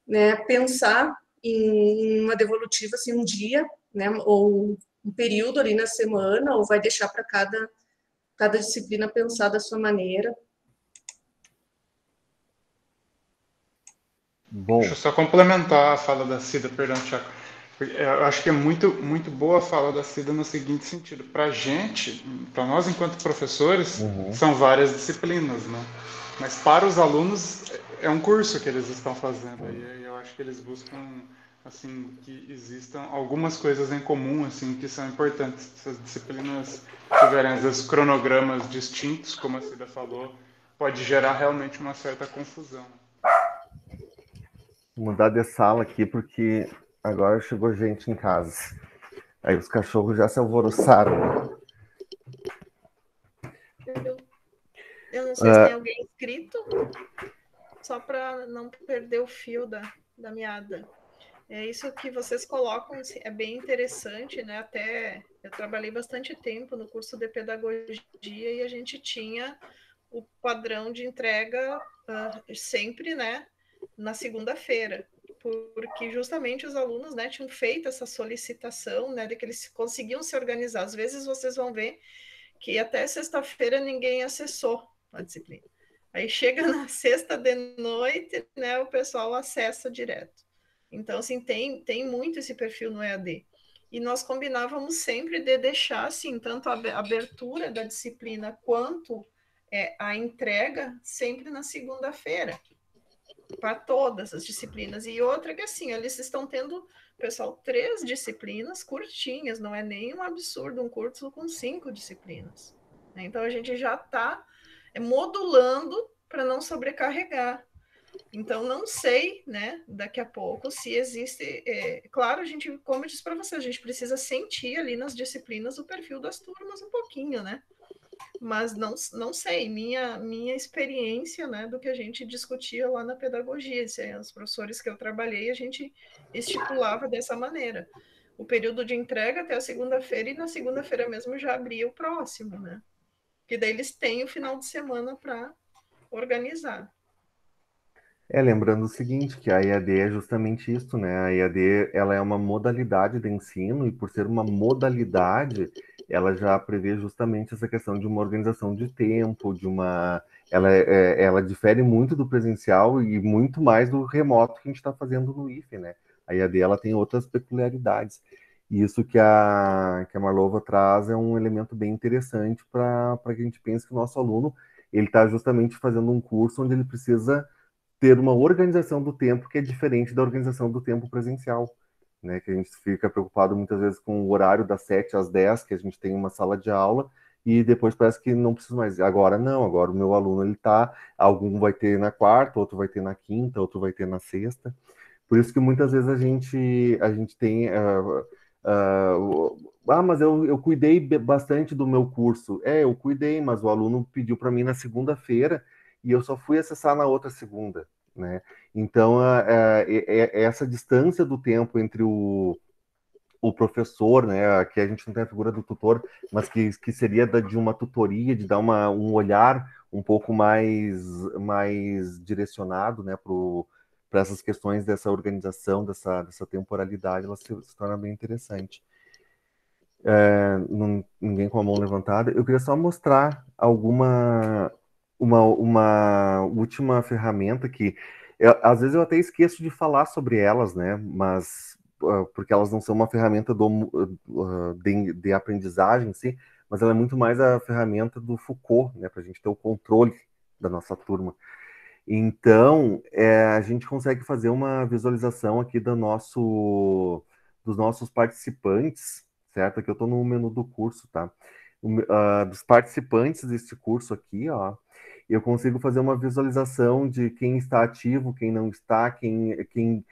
né, pensar em uma devolutiva, assim, um dia, né, ou um período ali na semana, ou vai deixar para cada disciplina pensar da sua maneira. Bom. Deixa eu só complementar a fala da Cida, perdão, Thiago. Eu acho que é muito, muito boa a fala da Cida no seguinte sentido. Para a gente, para nós enquanto professores, são várias disciplinas, né? Mas para os alunos é um curso que eles estão fazendo. E eu acho que eles buscam, assim, que existam algumas coisas em comum, assim, que são importantes. Se as disciplinas tiverem, às vezes, cronogramas distintos, como a Cida falou, pode gerar realmente uma certa confusão. Vou mudar de sala aqui, porque agora chegou gente em casa. Aí os cachorros já se alvoroçaram. Eu não sei se tem alguém inscrito, só para não perder o fio da meada. É isso que vocês colocam, é bem interessante, né? Até eu trabalhei bastante tempo no curso de pedagogia e a gente tinha o padrão de entrega sempre, né, na segunda-feira, porque justamente os alunos, né, tinham feito essa solicitação, né, de que eles conseguiam se organizar. Às vezes vocês vão ver que até sexta-feira ninguém acessou a disciplina. Aí chega na sexta de noite, né, o pessoal acessa direto. Então, assim, tem muito esse perfil no EAD. E nós combinávamos sempre de deixar, assim, tanto a abertura da disciplina quanto a entrega sempre na segunda-feira, para todas as disciplinas. E outra que, assim, eles estão tendo, pessoal, 3 disciplinas curtinhas, não é nem um absurdo um curso com 5 disciplinas. Então, a gente já está modulando para não sobrecarregar. Então, não sei, né, daqui a pouco, se existe... claro, a gente, como eu disse para vocês, a gente precisa sentir ali nas disciplinas o perfil das turmas um pouquinho, né? Mas não sei, minha experiência, né, do que a gente discutia lá na pedagogia, os professores que eu trabalhei, a gente estipulava dessa maneira. O período de entrega até a segunda-feira, e na segunda-feira mesmo já abria o próximo, né? Que daí eles têm o final de semana para organizar. Lembrando o seguinte, que a EAD é justamente isso, né? A EAD, ela é uma modalidade de ensino, e por ser uma modalidade, ela já prevê justamente essa questão de uma organização de tempo, ela difere muito do presencial e muito mais do remoto que a gente está fazendo no IFE, né? A EAD, ela tem outras peculiaridades. E isso que a Marlova traz é um elemento bem interessante para que a gente pense que o nosso aluno, ele está justamente fazendo um curso onde ele precisa ter uma organização do tempo que é diferente da organização do tempo presencial, né? Que a gente fica preocupado muitas vezes com o horário das 7 às 10, que a gente tem uma sala de aula, e depois parece que não precisa mais. Agora não, agora o meu aluno, ele tá, algum vai ter na quarta, outro vai ter na quinta, outro vai ter na sexta. Por isso que muitas vezes a gente tem... mas eu cuidei bastante do meu curso. Eu cuidei, mas o aluno pediu para mim na segunda-feira, e eu só fui acessar na outra segunda, né? Então, essa distância do tempo entre o professor, né? Que a gente não tem a figura do tutor, mas que seria de uma tutoria, de dar um olhar um pouco mais direcionado, né, essas questões dessa organização, dessa temporalidade, ela se torna bem interessante. Ninguém com a mão levantada. Eu queria só mostrar uma última ferramenta que às vezes eu até esqueço de falar sobre elas, né? Mas porque elas não são uma ferramenta de aprendizagem em si, mas ela é muito mais a ferramenta do Foucault, né? Para a gente ter o controle da nossa turma. Então, a gente consegue fazer uma visualização aqui dos nossos participantes, certo? Aqui eu estou no menu do curso, tá? Dos participantes desse curso aqui, ó, eu consigo fazer uma visualização de quem está ativo, quem não está, quem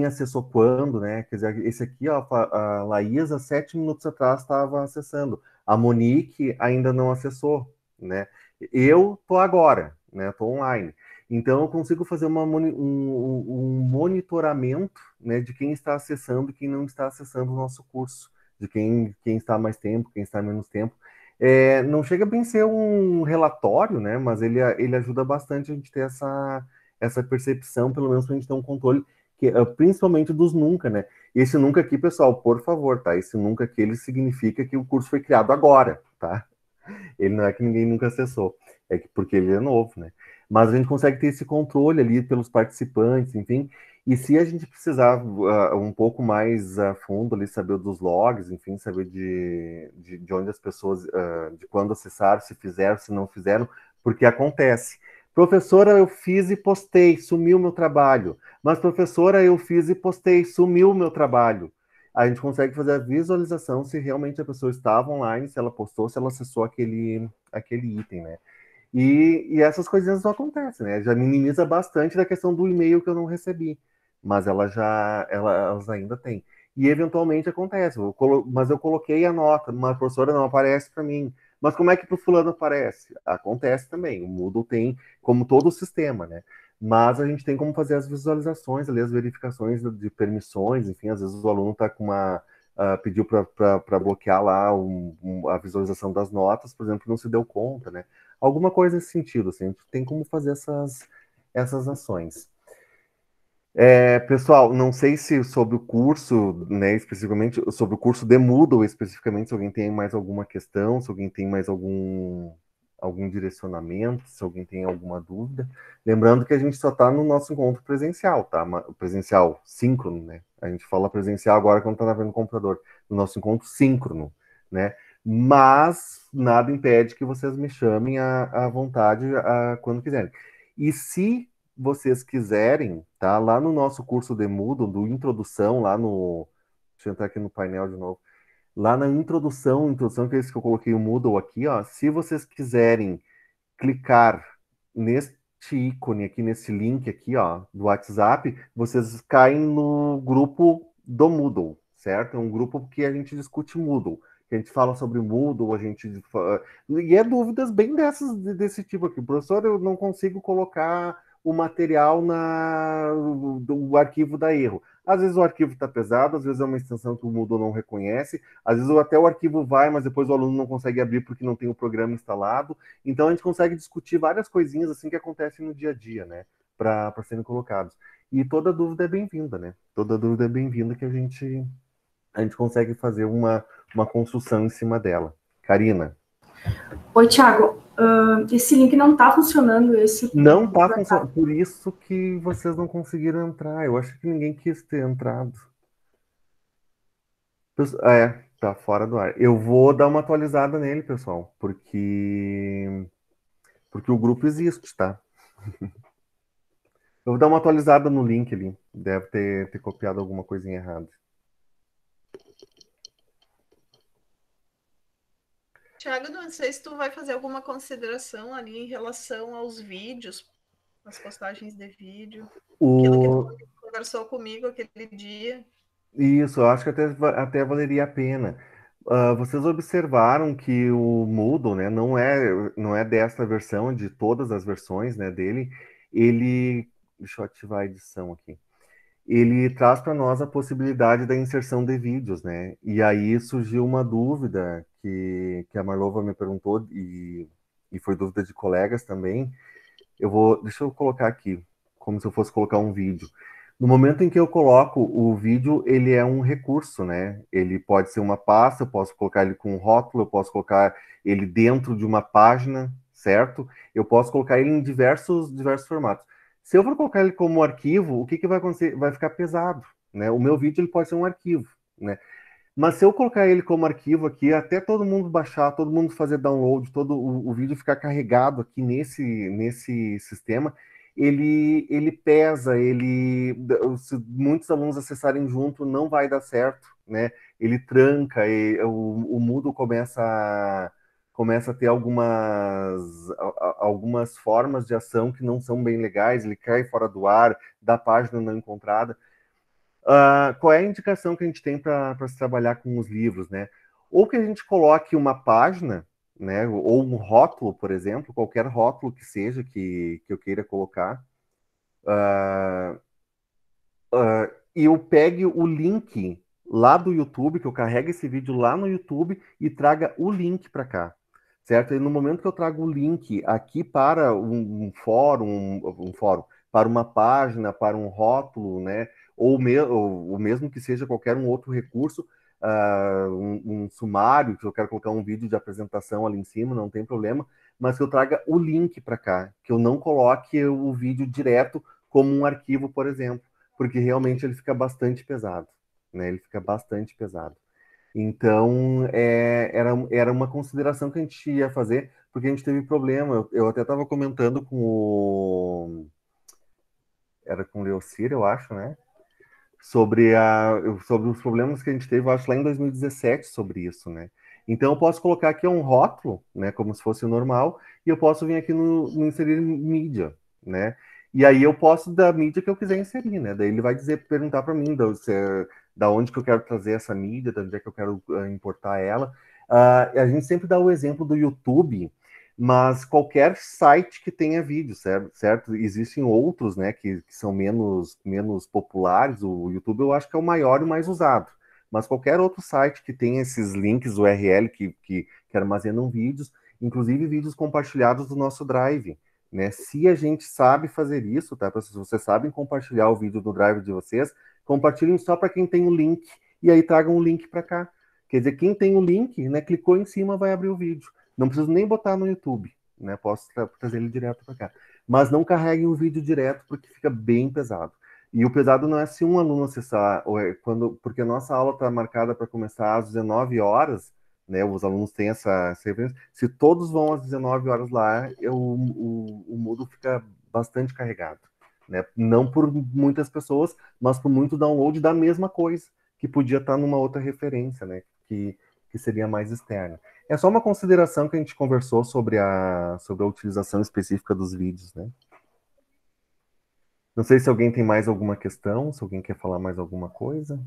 acessou quando, né? Quer dizer, esse aqui, ó, a Laís, há 7 minutos atrás, estava acessando. A Monique ainda não acessou, né? Eu tô agora, né? Tô online. Então, eu consigo fazer um monitoramento, né, de quem está acessando e quem não está acessando o nosso curso, de quem está mais tempo, quem está menos tempo. Não chega bem a ser um relatório, né, mas ele ajuda bastante a gente ter essa percepção, pelo menos para a gente ter um controle, principalmente dos nunca, né? Esse nunca aqui, pessoal, por favor, tá? Esse nunca aqui, ele significa que o curso foi criado agora, tá? Ele não é que ninguém nunca acessou, porque ele é novo, né? Mas a gente consegue ter esse controle ali pelos participantes, enfim. E se a gente precisar um pouco mais a fundo ali, saber dos logs, enfim, saber de onde as pessoas, de quando acessaram, se fizeram, se não fizeram, porque acontece. Professora, eu fiz e postei, sumiu meu trabalho. Mas professora, eu fiz e postei, sumiu meu trabalho. A gente consegue fazer a visualização se realmente a pessoa estava online, se ela postou, se ela acessou aquele item, né? E essas coisinhas não acontecem, né? Já minimiza bastante da questão do e-mail que eu não recebi, mas elas ainda têm. E eventualmente acontece, mas eu coloquei a nota, mas a professora não aparece para mim. Mas como é que para o fulano aparece? Acontece também, o Moodle tem, como todo o sistema, né? Mas a gente tem como fazer as visualizações, ali, as verificações de permissões, enfim, às vezes o aluno está com pediu para bloquear lá a visualização das notas, por exemplo, não se deu conta, né? Alguma coisa nesse sentido, assim, a gente tem como fazer essas ações. Pessoal, não sei se sobre o curso, né, especificamente, sobre o curso de Moodle, especificamente, se alguém tem mais alguma questão, se alguém tem mais algum direcionamento, se alguém tem alguma dúvida. Lembrando que a gente só está no nosso encontro presencial, tá? Presencial síncrono, né? A gente fala presencial agora quando está vendo o computador. No nosso encontro síncrono, né? Mas nada impede que vocês me chamem à vontade quando quiserem. E se vocês quiserem, tá? Lá no nosso curso de Moodle, do Introdução, deixa eu entrar aqui no painel de novo. Lá na introdução, que é esse que eu coloquei o Moodle aqui, ó. Se vocês quiserem clicar neste ícone aqui, nesse link aqui, ó, do WhatsApp, vocês caem no grupo do Moodle, certo? É um grupo que a gente discute Moodle, que a gente fala sobre Moodle, e é dúvidas bem desse tipo aqui. Professor, eu não consigo colocar o material do arquivo dá erro. Às vezes o arquivo está pesado, às vezes é uma extensão que o Moodle não reconhece, às vezes até o arquivo vai, mas depois o aluno não consegue abrir porque não tem o programa instalado. Então a gente consegue discutir várias coisinhas assim que acontecem no dia a dia, né? Para serem colocados. E toda dúvida é bem-vinda, né? Toda dúvida é bem-vinda que a gente consegue fazer uma construção em cima dela. Karina. Oi, Thiago. Esse link não está funcionando. Não está funcionando. Por isso que vocês não conseguiram entrar. Eu acho que ninguém quis ter entrado. Tá fora do ar. Eu vou dar uma atualizada nele, pessoal, porque o grupo existe, tá? Eu vou dar uma atualizada no link ali. Deve ter copiado alguma coisinha errada. Thiago, não sei se tu vai fazer alguma consideração ali em relação aos vídeos, as postagens de vídeo, aquilo que tu conversou comigo aquele dia. Isso, eu acho que até valeria a pena. Vocês observaram que o Moodle, né, não é dessa versão, de todas as versões, né, dele. Deixa eu ativar a edição aqui. Ele traz para nós a possibilidade da inserção de vídeos, né? E aí surgiu uma dúvida que a Marlova me perguntou, e foi dúvida de colegas também. Deixa eu colocar aqui. como se eu fosse colocar um vídeo. No momento em que eu coloco o vídeo, ele é um recurso, né? Ele pode ser uma pasta, eu posso colocar ele com um rótulo, eu posso colocar ele dentro de uma página, certo? Eu posso colocar ele em diversos formatos. Se eu for colocar ele como arquivo, o que vai acontecer? Vai ficar pesado, né? O meu vídeo ele pode ser um arquivo, né? Mas se eu colocar ele como arquivo aqui, até todo mundo baixar, todo mundo fazer download, todo o vídeo ficar carregado aqui nesse sistema, ele pesa, se muitos alunos acessarem junto, não vai dar certo, né? Ele tranca, o Moodle começa a ter algumas formas de ação que não são bem legais, ele cai fora do ar, da página não encontrada. Qual é a indicação que a gente tem para se trabalhar com os livros, né? Ou que a gente coloque uma página, né? Ou um rótulo, por exemplo, qualquer rótulo que seja que eu queira colocar, e eu pegue o link lá do YouTube, que eu carregue esse vídeo lá no YouTube e traga o link para cá, certo? E no momento que eu trago o link aqui para um fórum, para uma página, para um rótulo, né? Ou mesmo que seja qualquer um outro recurso, um sumário, que eu quero colocar um vídeo de apresentação ali em cima, não tem problema, mas que eu traga o link para cá, que eu não coloque o vídeo direto como um arquivo, por exemplo, porque realmente ele fica bastante pesado, né? Ele fica bastante pesado. Então, era uma consideração que a gente ia fazer, porque a gente teve problema. Eu até estava comentando Era com o Leocir, eu acho, né? Sobre os problemas que a gente teve, eu acho, lá em 2017, sobre isso, né? Então, eu posso colocar aqui um rótulo, né? Como se fosse o normal, e eu posso vir aqui no inserir mídia, né? E aí eu posso da mídia que eu quiser inserir, né? Daí ele vai perguntar para mim da onde que eu quero trazer essa mídia, da onde é que eu quero importar ela. A gente sempre dá o exemplo do YouTube, mas qualquer site que tenha vídeo, certo? Existem outros, né, que são menos populares. O YouTube eu acho que é o maior e o mais usado. Mas qualquer outro site que tenha esses links URL que armazenam vídeos, inclusive vídeos compartilhados do nosso Drive, né? Se a gente sabe fazer isso, tá? Se vocês sabem compartilhar o vídeo do Drive de vocês, compartilhem só para quem tem o link e aí tragam o link para cá. Quer dizer, quem tem o link, né, clicou em cima, vai abrir o vídeo. Não preciso nem botar no YouTube, né? Posso trazer ele direto para cá. Mas não carreguem o vídeo direto, porque fica bem pesado. E o pesado não é se um aluno acessar, porque a nossa aula está marcada para começar às 19 horas, né? Os alunos têm essa referência. Se todos vão às 19 horas lá, o Moodle fica bastante carregado, né? Não por muitas pessoas, mas por muito download da mesma coisa, que podia estar numa outra referência, né? Que seria mais externa. É só uma consideração que a gente conversou sobre a utilização específica dos vídeos, né? Não sei se alguém tem mais alguma questão, se alguém quer falar mais alguma coisa.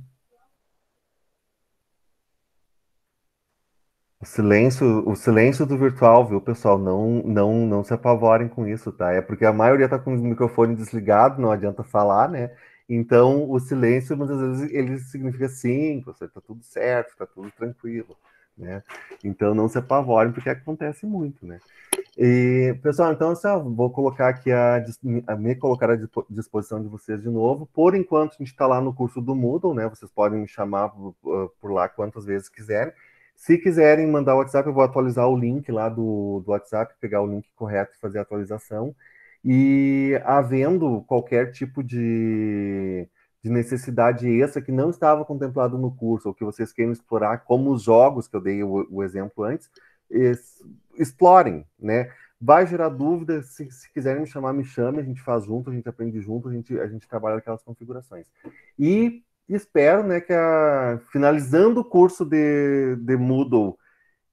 O silêncio do virtual, viu, pessoal? Não se apavorem com isso, tá? É porque a maioria tá com o microfone desligado, não adianta falar, né? Então, o silêncio, muitas vezes, ele significa sim, professor, tá tudo certo, tá tudo tranquilo, né? Então, não se apavorem, porque acontece muito, né? E, pessoal, então, assim, vou colocar aqui me colocar à disposição de vocês de novo. Por enquanto, a gente está lá no curso do Moodle, né? Vocês podem me chamar por lá quantas vezes quiserem. Se quiserem mandar o WhatsApp, eu vou atualizar o link lá do WhatsApp, pegar o link correto e fazer a atualização. E havendo qualquer tipo de necessidade extra que não estava contemplado no curso, ou que vocês queiram explorar, como os jogos que eu dei o exemplo antes, explorem, né? Vai gerar dúvida, se quiserem me chamar, me chame, a gente faz junto, a gente aprende junto, a gente trabalha aquelas configurações. E espero, né, que finalizando o curso de Moodle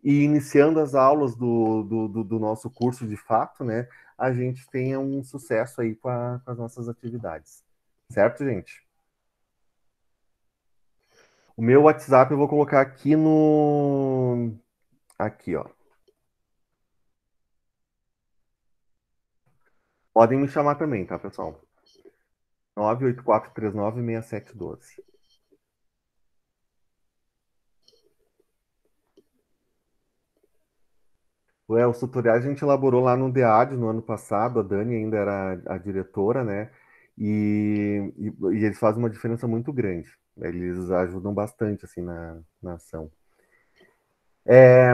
e iniciando as aulas do nosso curso de fato, né, a gente tenha um sucesso aí com as nossas atividades. Certo, gente? O meu WhatsApp eu vou colocar aqui Aqui, ó. Podem me chamar também, tá, pessoal? 984396712. Os tutoriais a gente elaborou lá no DEAD no ano passado, a Dani ainda era a diretora, né? e eles fazem uma diferença muito grande. Eles ajudam bastante assim na ação.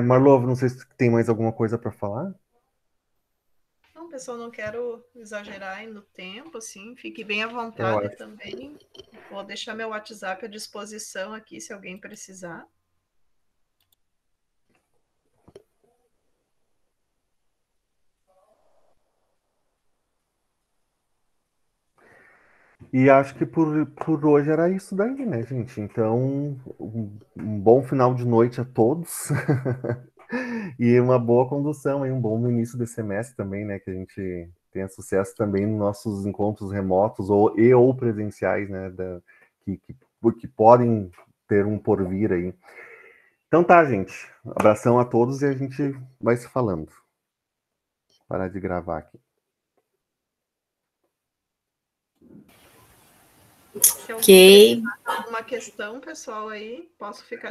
Marlov, não sei se tem mais alguma coisa para falar. Não, pessoal, não quero exagerar aí no tempo, assim, fique bem à vontade também. Vou deixar meu WhatsApp à disposição aqui, se alguém precisar. E acho que por hoje era isso daí, né, gente? Então, um bom final de noite a todos. E uma boa condução, um bom início de semestre também, né? Que a gente tenha sucesso também nos nossos encontros remotos ou presenciais, né? Que podem ter um porvir aí. Então tá, gente. Abração a todos e a gente vai se falando. Vou parar de gravar aqui. Se alguém precisar de alguma questão, pessoal, aí, posso ficar